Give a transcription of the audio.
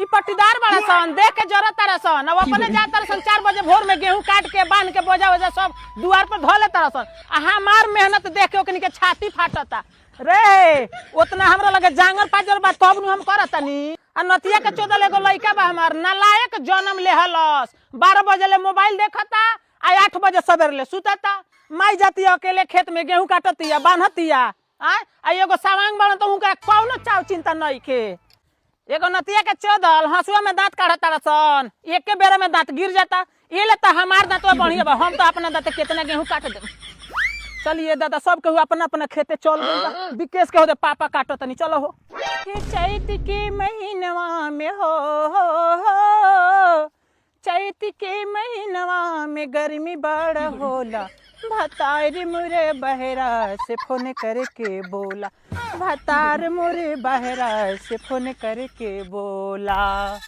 ई पट्टीदार बड़ा सन देख के जरूरत तारा सन। अब अपने जाता सन 4 बजे भोर में गेहूं काट के बांध के बोझा वोझा सब दुआर पर धो ले तारा सन। आ हमार मेहनत देख के ओकनी के छाती फाटता रे। उतना हमरा लगे जांगर पाजर बा तब नु हम करतनी। आ नतिया के चोदल एगो लइका बा हमार नालायक जन्म लेहलस। 12 बजे ले मोबाइल देखता आ 8 बजे सवेर ले सुतता। माई जाती अकेले खेत में गेहूं काटतिया बांधतिया। आ एगो सावांग बन तो उनका कौनो चाव चिंता नहीं के। एगो नतिया के चोदल हंसुआ में दांत काढ़ता सन। एके बेरे में दांत गिर जाता। ये लेता हमार दांतवा बढ़िया बा। हम तो अपना दांत कितना गेहूं काट दे। चलिए दादा सब केहू अपना अपना खेते चल गई। विकेश के हो दे पापा काटो तनी चलो हो। चैत के महीनवा में हो चैत के महीनवा में गर्मी बड़ होला। भतार मुरे बहरा से फोन करके बोला। भतार मुरे बहरा से फोन करके बोला।